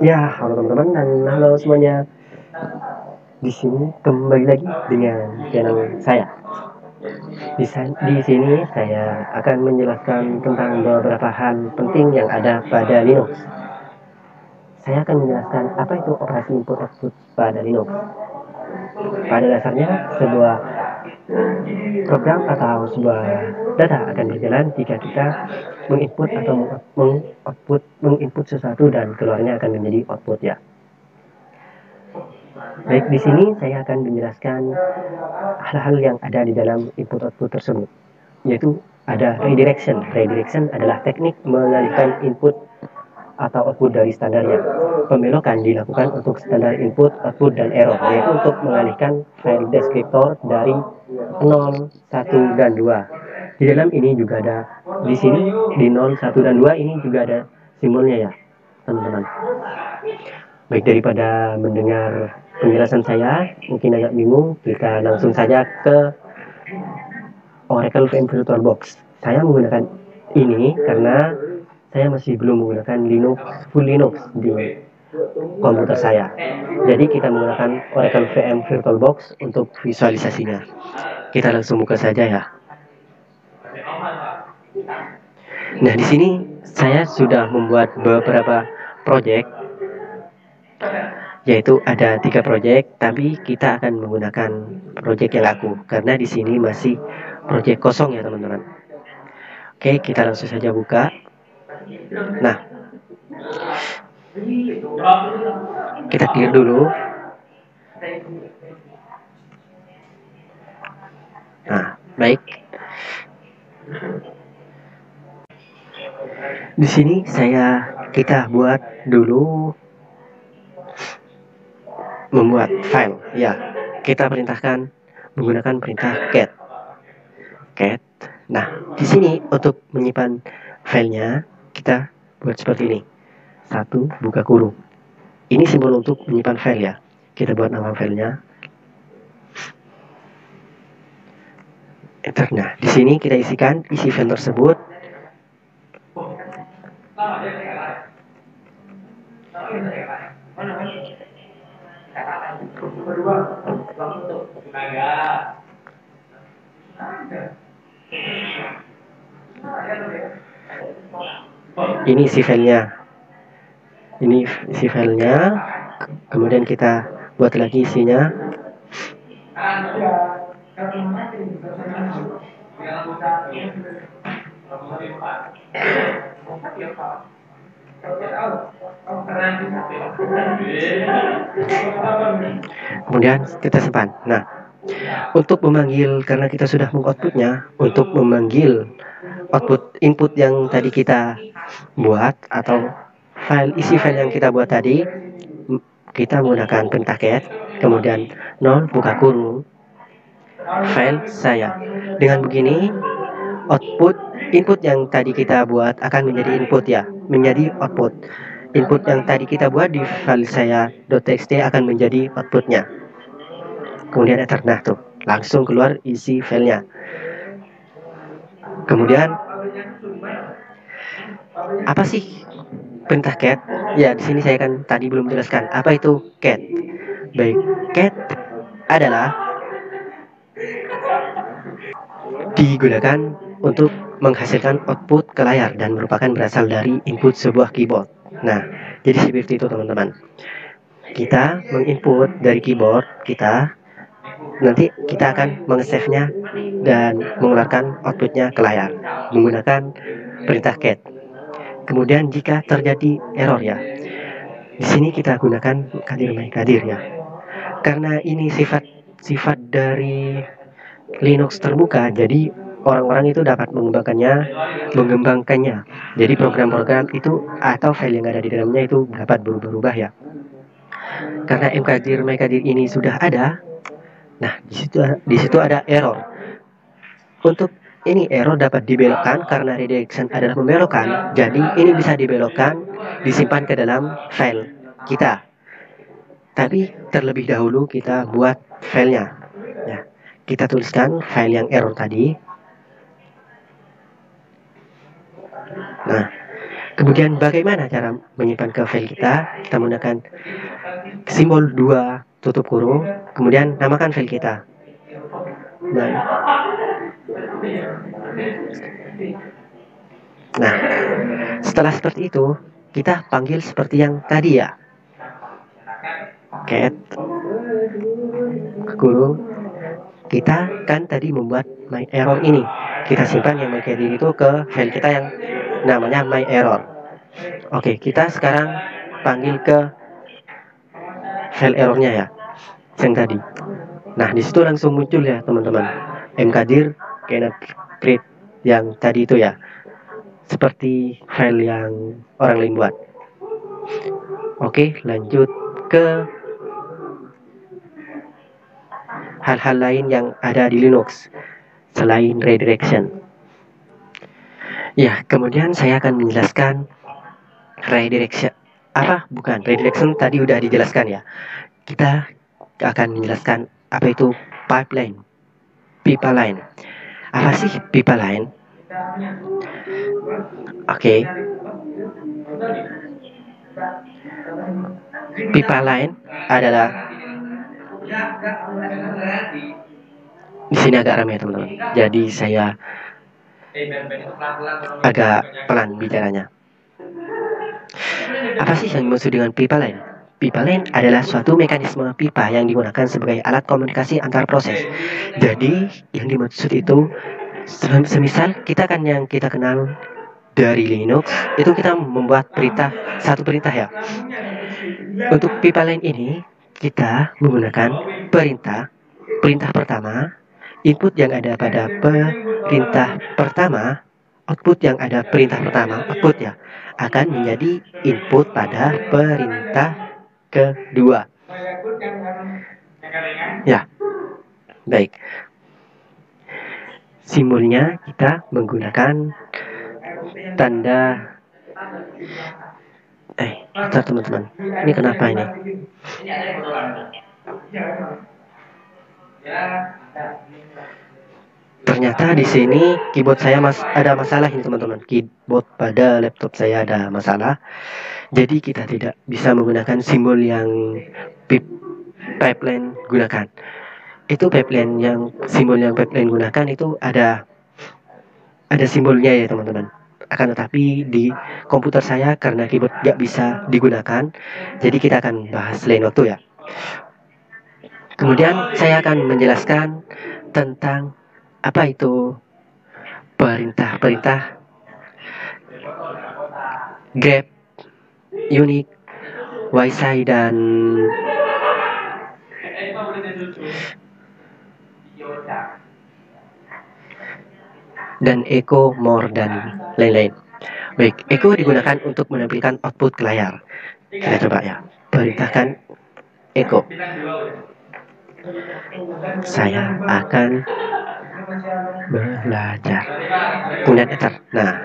Ya, halo teman-teman dan halo semuanya. Di sini kembali lagi dengan channel saya. Di sini saya akan menjelaskan tentang beberapa hal penting yang ada pada Linux. Saya akan menjelaskan apa itu operasi input output pada Linux. Pada dasarnya, sebuah program atau sebuah data akan berjalan jika kita menginput atau menginput sesuatu dan keluarnya akan menjadi output ya. Baik, di sini saya akan menjelaskan hal-hal yang ada di dalam input-output tersebut, yaitu ada redirection. Redirection adalah teknik mengalihkan input atau output dari standarnya. Pembelokan dilakukan untuk standar input, output, dan error, yaitu untuk mengalihkan file deskriptor dari 0, 1, dan 2. Di dalam ini juga ada, di sini, di 0, 1, dan 2 ini juga ada simbolnya ya, teman-teman. Baik, daripada mendengar penjelasan saya mungkin agak bingung, kita langsung saja ke Oracle VM VirtualBox. Saya menggunakan ini karena saya masih belum menggunakan full Linux di komputer saya. Jadi kita menggunakan Oracle VM VirtualBox untuk visualisasinya. Kita langsung buka saja ya. Nah, di sini saya sudah membuat beberapa project, yaitu ada 3 project, tapi kita akan menggunakan project yang laku karena di sini masih project kosong ya teman-teman. Oke, kita langsung saja buka. Nah, kita clear dulu. Nah, baik. Di sini kita buat dulu membuat file ya. Kita perintahkan menggunakan perintah cat. Nah, di sini untuk menyimpan filenya kita buat seperti ini. 1 buka kurung. Ini simbol untuk menyimpan file ya. Kita buat nama filenya. Enter. Nah, di sini kita isikan isi file tersebut. Ini isi filenya. Ini isi filenya. Kemudian kita buat lagi isinya. Kemudian kita simpan. Nah, untuk memanggil, karena kita sudah mengoutputnya, untuk memanggil output input yang tadi kita buat atau isi file yang kita buat tadi, kita menggunakan perintah cat, kemudian 0 buka kurung file saya. Dengan begini input yang tadi kita buat akan menjadi input ya, menjadi output. Input yang tadi kita buat di file saya .txt akan menjadi outputnya. Kemudian enter. Nah tuh, langsung keluar isi filenya. Kemudian apa sih perintah cat? Ya, di sini saya kan tadi belum jelaskan apa itu cat. Baik, cat adalah digunakan untuk menghasilkan output ke layar dan merupakan berasal dari input sebuah keyboard. Nah, jadi seperti itu teman-teman. Kita menginput dari keyboard kita, nanti kita akan meng-save-nya dan mengeluarkan outputnya ke layar menggunakan perintah cat. Kemudian jika terjadi error ya, di sini kita gunakan kadir ya. Karena ini sifat dari Linux terbuka, jadi orang-orang itu dapat mengembangkannya. Jadi program-program itu atau file yang ada di dalamnya itu dapat berubah-ubah ya. Karena mkadir ini sudah ada. Nah, di situ ada error. Untuk ini error dapat dibelokkan karena redirection adalah membelokkan. Jadi ini bisa dibelokkan, disimpan ke dalam file kita. Tapi terlebih dahulu kita buat filenya. Nah, kita tuliskan file yang error tadi. Nah, Kemudian bagaimana cara menyimpan ke file kita? Kita menggunakan simbol 2 tutup kurung, kemudian namakan file kita. Nah, setelah seperti itu, kita panggil seperti yang tadi ya. Cat kurung. Kita kan tadi membuat my error ini. Kita simpan yang my itu ke file kita yang namanya my error. Oke, kita sekarang panggil ke file errornya ya, yang tadi. Nah, di situ langsung muncul ya teman-teman, mkdir cannot create yang tadi itu ya, seperti file yang orang lain buat. Oke, lanjut ke hal-hal lain yang ada di Linux selain redirection. Ya, kemudian saya akan menjelaskan redirection. Bukan, redirection tadi udah dijelaskan ya. Kita akan menjelaskan apa itu pipeline. Pipa line. Apa sih pipa line? Oke. Pipa line adalah, di sini agak ramai teman-teman. Jadi saya agak pelan bicaranya. Apa sih yang dimaksud dengan pipa line? Pipa line adalah suatu mekanisme pipa yang digunakan sebagai alat komunikasi antar proses. Jadi yang dimaksud itu, semisal kita kan yang kita kenal dari Linux itu kita membuat satu perintah ya. Untuk pipa line ini kita menggunakan perintah pertama, input yang ada pada perintah pertama, output yang ada perintah pertama, output ya, akan menjadi input pada perintah kedua. Ya, baik. Simbolnya kita menggunakan tanda bentar teman-teman. Ini kenapa ini? Ternyata di sini keyboard saya ada masalah ini teman-teman. Keyboard pada laptop saya ada masalah. Jadi kita tidak bisa menggunakan simbol yang pipeline gunakan. Itu simbol yang pipeline gunakan itu ada simbolnya ya teman-teman. Akan tetapi di komputer saya karena keyboard gak bisa digunakan, jadi kita akan bahas lain waktu ya. Kemudian saya akan menjelaskan tentang apa itu perintah grep, unix, ysi dan echo, more, dan lain-lain. Baik, echo digunakan untuk menampilkan output ke layar. Kita coba ya, perintahkan echo. Saya akan belajar. Kemudian enter. Nah,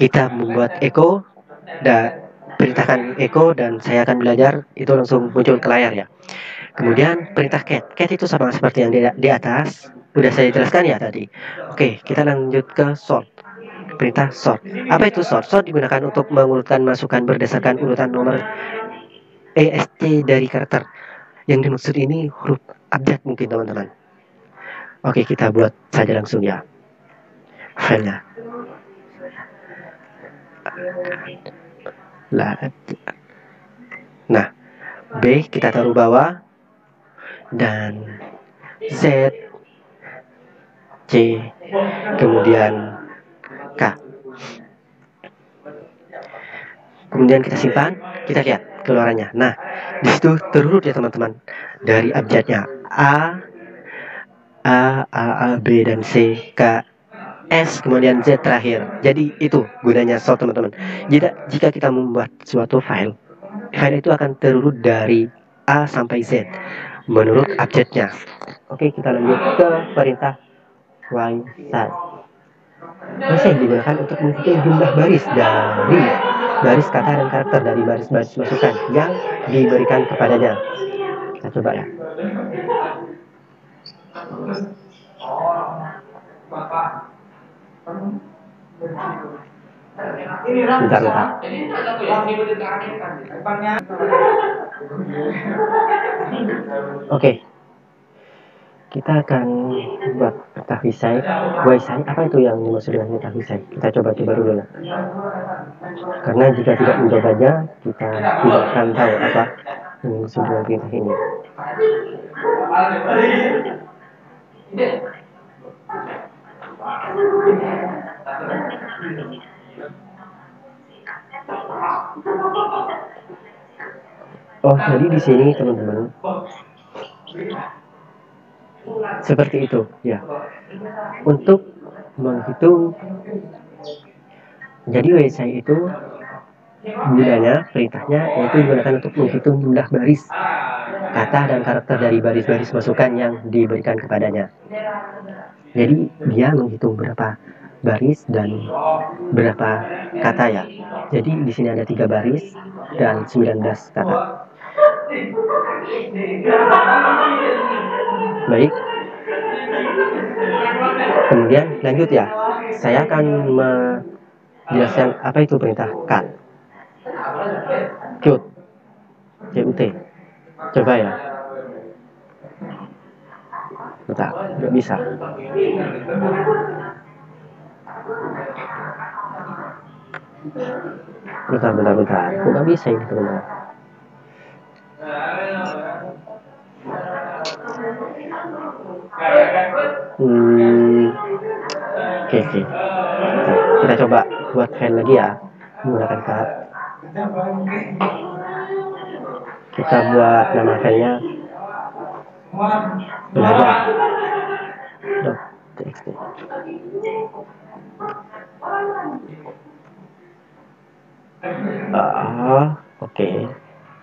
kita membuat echo dan perintahkan echo dan saya akan belajar, itu langsung muncul ke layar ya. Kemudian perintah cat. Cat itu sama seperti yang di atas. Udah saya jelaskan ya tadi. Oke, kita lanjut ke sort. Perintah sort. Apa itu sort? Sort digunakan untuk mengurutkan masukan berdasarkan urutan nomor ESC dari karakter. Yang dimaksud ini huruf abjad mungkin teman-teman. Oke, kita buat saja langsung ya filenya. Nah, B kita taruh bawah, dan Z, C, kemudian K. Kemudian kita simpan, kita lihat keluarannya. Nah, di situ terurut ya teman-teman, dari abjadnya A, B dan C, K, S, kemudian Z terakhir. Jadi itu gunanya sort teman-teman. Jika kita membuat suatu file itu akan terurut dari A sampai Z menurut abjadnya. Oke, kita lanjut ke perintah ysi. Ysi digunakan untuk menghitung jumlah baris dari baris kata dan karakter dari baris-baris masukan yang diberikan kepadanya. Kita coba ya. Bentar. Oke, kita akan buat peta Wisai. Wisai, apa itu yang dimaksud dengan peta Wisai? Kita coba-coba dulu ya. Karena jika tidak menjaganya, kita tidak akan tahu apa yang dimaksud dengan perintah ini. Oh, jadi di sini teman-teman seperti itu ya. Untuk menghitung, jadi Wisai itu gunanya, perintahnya yaitu digunakan untuk menghitung jumlah baris, kata dan karakter dari baris-baris masukan yang diberikan kepadanya. Jadi dia menghitung berapa baris dan berapa kata ya. Jadi di sini ada 3 baris dan 19 kata. Baik. Kemudian lanjut ya. Saya akan menjelaskan apa itu perintah cut. Cut. CUT. Coba ya. Bentar, nggak bisa. Bentar. Kok nggak bisa ini teman-teman? Oke. Kita coba buat file lagi ya, menggunakan cut. Kita buat nama filenya belajar.txt. Oke.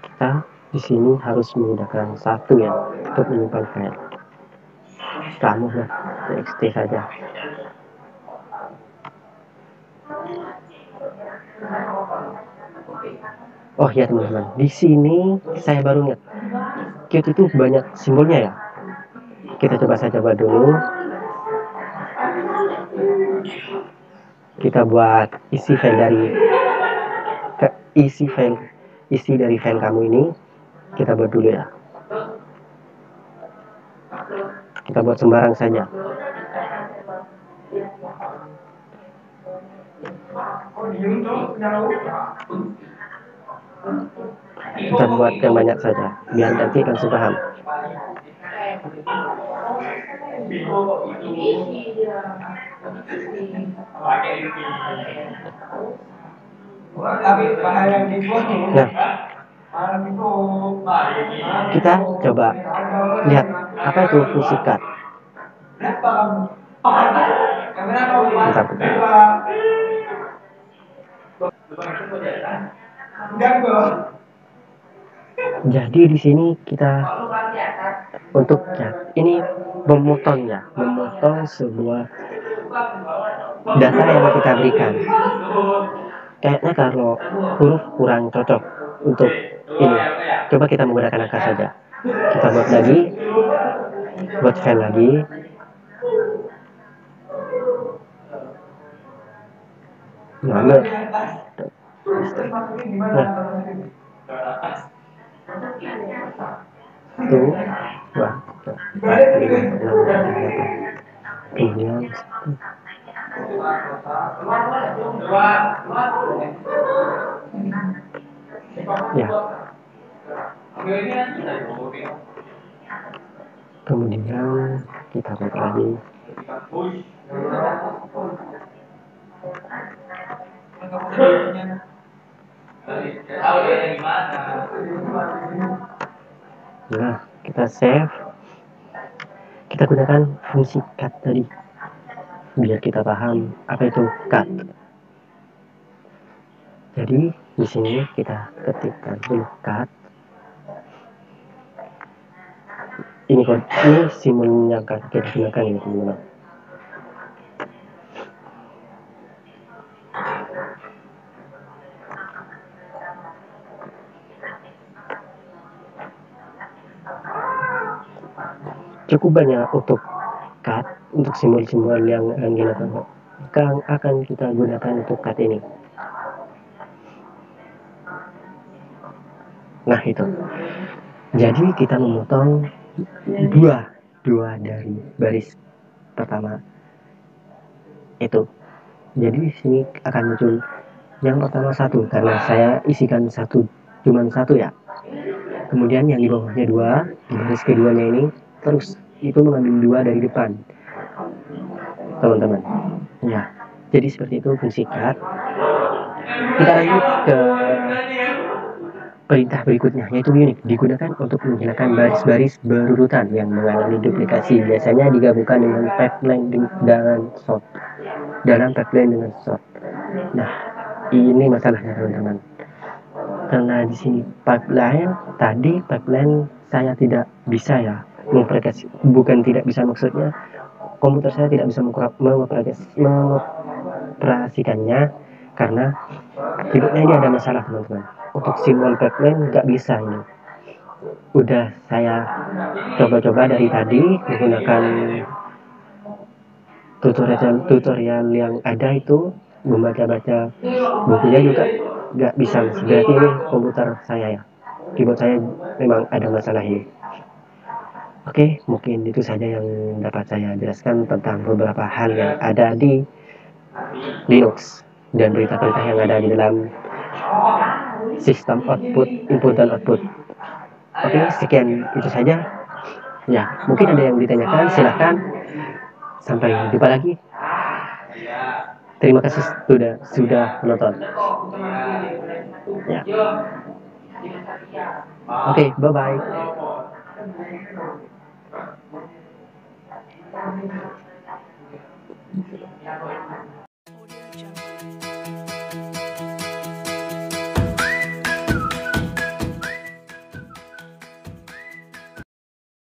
Kita di sini harus menggunakan satu ya untuk menyimpan file. Kamu lah txt saja. Oh ya teman-teman, di sini saya baru ingat, Qt itu banyak simbolnya ya. Kita coba dulu. Kita buat isi dari file kamu ini. Kita buat dulu ya. Kita buat sembarang saja. Kita buat yang banyak saja, biar nanti langsung paham. Nah, kita coba lihat apa itu fungsi cut. Jadi di sini kita untuk ini memotong sebuah data yang kita berikan. Kayaknya kalau huruf kurang cocok untuk ini, coba kita menggunakan angka saja. Kita buat lagi, buat file lagi. Nah, tuh, wah, kemudian ya, kemudian kita buat lagi. Nah, kita save. Kita gunakan fungsi cut tadi biar kita paham apa itu cut. Jadi di sini kita ketikkan dulu cut. Ini simbol yang kita gunakan ini teman-teman. Cukup banyak untuk cut, untuk simbol-simbol yang akan kita gunakan untuk cut ini. Nah itu. Jadi kita memotong dua dari baris pertama itu. Jadi di sini akan muncul yang pertama satu karena saya isikan cuman satu ya. Kemudian yang di bawahnya dua, di baris keduanya ini terus itu mengambil dua dari depan, teman-teman. Ya, jadi seperti itu fungsi cut. Kita lanjut ke perintah berikutnya, yaitu unit, digunakan untuk menghilangkan baris-baris berurutan yang mengalami duplikasi. Biasanya digabungkan dengan pipeline dan sort. Dalam pipeline dengan sort. Nah, ini masalahnya teman-teman. Karena di sini pipeline saya tidak bisa ya mengoperasi, bukan tidak bisa, maksudnya komputer saya tidak bisa mengoperasikannya karena keyboardnya ini ada masalah teman-teman. Untuk simbol pipeline nggak bisa ini. Udah saya coba-coba dari tadi menggunakan tutorial yang ada itu, membaca-baca bukunya juga nggak bisa. Berarti ini komputer saya ya, keyboard saya memang ada masalah ini. Oke, mungkin itu saja yang dapat saya jelaskan tentang beberapa hal yang ada di Linux dan berita-berita yang ada di dalam sistem output, input dan output. Oke, sekian itu saja. Ya, mungkin ada yang ditanyakan, silahkan. Sampai jumpa lagi. Terima kasih sudah menonton. Ya. Oke, bye-bye.